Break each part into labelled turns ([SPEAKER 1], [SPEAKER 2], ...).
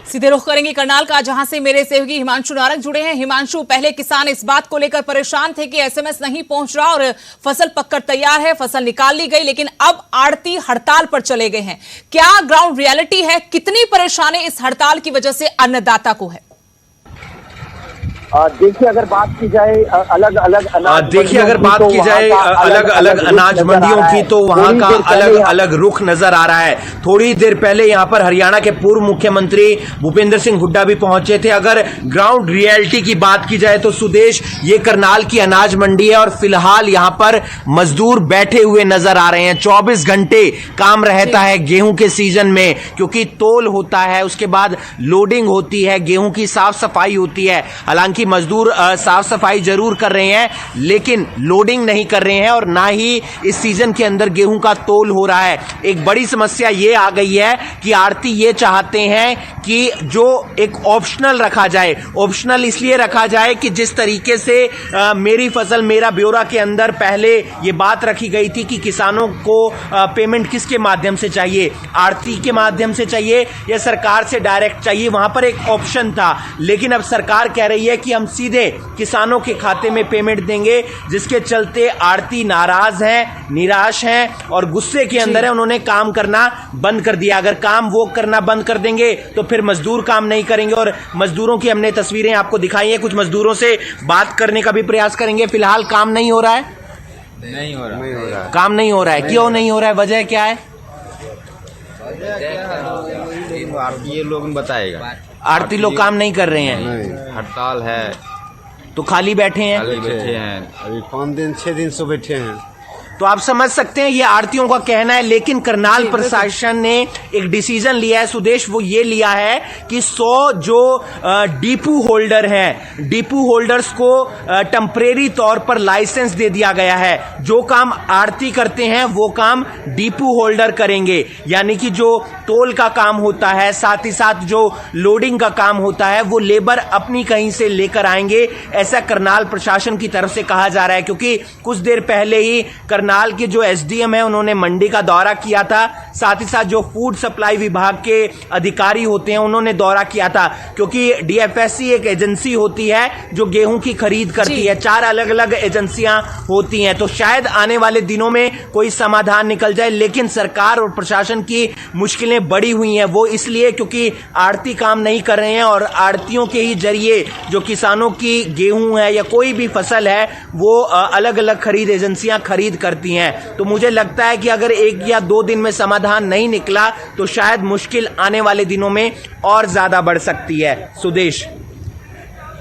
[SPEAKER 1] सीधे रुख करेंगे करनाल का, जहां से मेरे सहयोगी हिमांशु नारंग जुड़े हैं। हिमांशु, पहले किसान इस बात को लेकर परेशान थे कि एसएमएस नहीं पहुंच रहा और फसल पककर तैयार है, फसल निकाल ली गई, लेकिन अब आड़ती हड़ताल पर चले गए हैं। क्या ग्राउंड रियलिटी है? कितनी परेशानी इस हड़ताल की वजह से अन्नदाता को है?
[SPEAKER 2] देखिए अगर बात की जाए अलग अलग
[SPEAKER 3] अनाज मंडियों की तो वहां का अलग अलग रुख नजर आ रहा है। थोड़ी देर पहले यहां पर हरियाणा के पूर्व मुख्यमंत्री भूपेंद्र सिंह हुड्डा भी पहुंचे थे। अगर ग्राउंड रियलिटी की बात की जाए तो सुदेश, ये करनाल की अनाज मंडी है और फिलहाल यहां पर मजदूर बैठे हुए नजर आ रहे हैं। 24 घंटे काम रहता है गेहूं के सीजन में, क्योंकि तोल होता है, उसके बाद लोडिंग होती है, गेहूं की साफ सफाई होती है। हालांकि मजदूर साफ सफाई जरूर कर रहे हैं, लेकिन लोडिंग नहीं कर रहे हैं और ना ही इस सीजन के अंदर गेहूं का तोल हो रहा है। एक बड़ी समस्या ये आ गई है कि आड़ती ये चाहते हैं कि जो एक ऑप्शनल रखा जाए। ऑप्शनल इसलिए रखा जाए कि जिस तरीके से मेरी फसल मेरा ब्यौरा के अंदर पहले ये बात रखी गई थी कि किसानों को पेमेंट किसके माध्यम से चाहिए, आड़ती के माध्यम से चाहिए या सरकार से डायरेक्ट चाहिए, वहां पर एक ऑप्शन था। लेकिन अब सरकार कह रही है कि हम सीधे किसानों के खाते में पेमेंट देंगे, जिसके चलते आड़ती नाराज हैं, निराश हैं और गुस्से के अंदर है। उन्होंने काम करना बंद कर दिया। अगर काम वो करना बंद कर देंगे तो फिर मजदूर काम नहीं करेंगे। और मजदूरों की हमने तस्वीरें आपको दिखाई हैं, कुछ मजदूरों से बात करने का भी प्रयास करेंगे। फिलहाल काम नहीं हो रहा है,
[SPEAKER 4] नहीं हो रहा
[SPEAKER 3] काम नहीं हो रहा है। क्यों नहीं हो रहा है? वजह क्या है?
[SPEAKER 4] ये लोग बताएगा।
[SPEAKER 3] आड़ती लोग काम नहीं कर रहे हैं,
[SPEAKER 4] हड़ताल है
[SPEAKER 3] तो खाली बैठे हैं।
[SPEAKER 4] अभी 5 दिन 6 दिन से बैठे हैं।
[SPEAKER 3] तो आप समझ सकते हैं ये आड़तियों का कहना है। लेकिन करनाल प्रशासन ने एक डिसीजन लिया है सुदेश, वो ये लिया है कि 100 जो डिपू होल्डर हैं, डिपू होल्डर्स को टेम्परेरी तौर पर लाइसेंस दे दिया गया है। जो काम आड़ती करते हैं वो काम डिपू होल्डर करेंगे, यानी कि जो तोल का काम होता है, साथ ही साथ जो लोडिंग का काम होता है, वो लेबर अपनी कहीं से लेकर आएंगे। ऐसा करनाल प्रशासन की तरफ से कहा जा रहा है, क्योंकि कुछ देर पहले ही करनाल के जो एसडीएम है उन्होंने मंडी का दौरा किया था। साथ ही साथ जो फूड सप्लाई विभाग के अधिकारी होते हैं उन्होंने दौरा किया था, क्योंकि डीएफएससी एक एजेंसी होती है जो गेहूं की खरीद करती है। 4 अलग अलग एजेंसियां होती हैं। तो शायद आने वाले दिनों में कोई समाधान निकल जाए। लेकिन सरकार और प्रशासन की मुश्किलें बढ़ी हुई हैं, वो इसलिए क्योंकि आड़ती काम नहीं कर रहे हैं और आड़तियों के ही जरिए जो किसानों की गेहूं है या कोई भी फसल है वो अलग अलग खरीद एजेंसियां खरीद करती हैं। तो मुझे लगता है कि अगर 1 या 2 दिन में समाधान नहीं निकला तो शायद मुश्किल आने वाले दिनों में और ज्यादा बढ़ सकती है। सुदेश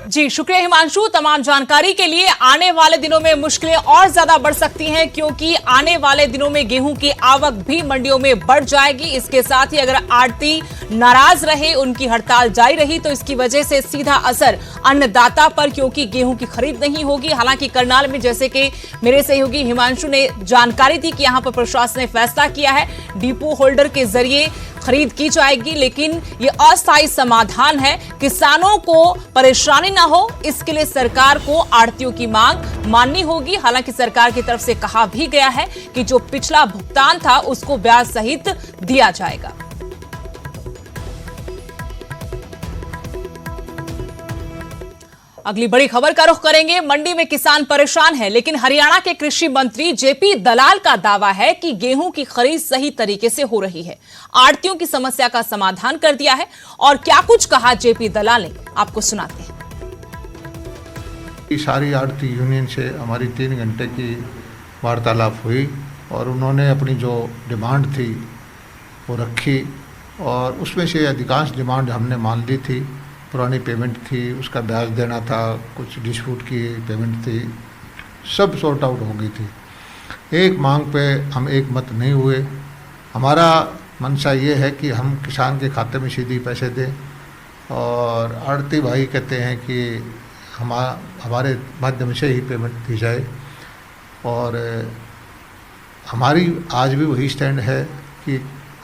[SPEAKER 1] जी, शुक्रिया हिमांशु तमाम जानकारी के लिए। आने वाले दिनों में मुश्किलें और ज्यादा बढ़ सकती हैं, क्योंकि आने वाले दिनों में गेहूं की आवक भी मंडियों में बढ़ जाएगी। इसके साथ ही अगर आड़ती नाराज रहे, उनकी हड़ताल जारी रही, तो इसकी वजह से सीधा असर अन्नदाता पर, क्योंकि गेहूं की खरीद नहीं होगी। हालांकि करनाल में, जैसे कि मेरे सहयोगी हिमांशु ने जानकारी दी, कि यहां पर प्रशासन ने फैसला किया है डिपो होल्डर के जरिए खरीद की जाएगी, लेकिन ये अस्थायी समाधान है। किसानों को परेशानी ना हो, इसके लिए सरकार को आड़तियों की मांग माननी होगी। हालांकि सरकार की तरफ से कहा भी गया है कि जो पिछला भुगतान था उसको ब्याज सहित दिया जाएगा। अगली बड़ी खबर का रुख करेंगे। मंडी में किसान परेशान है, लेकिन हरियाणा के कृषि मंत्री जेपी दलाल का दावा है कि गेहूं की खरीद सही तरीके से हो रही है। आड़तियों की समस्या का समाधान कर दिया है। और क्या कुछ कहा जेपी दलाल ने, आपको सुनाते हैं।
[SPEAKER 5] सारी आड़ती यूनियन से हमारी 3 घंटे की वार्तालाप हुई और उन्होंने अपनी जो डिमांड थी वो रखी, और उसमें से अधिकांश डिमांड हमने मान ली थी। पुरानी पेमेंट थी, उसका ब्याज देना था, कुछ डिस्प्यूट की पेमेंट थी, सब सॉर्ट आउट हो गई थी। एक मांग पे हम एक मत नहीं हुए। हमारा मंशा ये है कि हम किसान के खाते में सीधी पैसे दें, और आड़ती भाई कहते हैं कि हमारे माध्यम से ही पेमेंट दी जाए। और हमारी आज भी वही स्टैंड है कि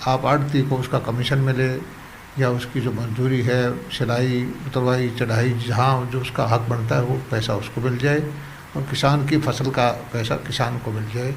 [SPEAKER 5] आप आड़ती को उसका कमीशन मिले, या उसकी जो मजदूरी है, सिलाई उतरवाई चढ़ाई, जहाँ जो उसका हक बनता है वो पैसा उसको मिल जाए, और किसान की फसल का पैसा किसान को मिल जाए।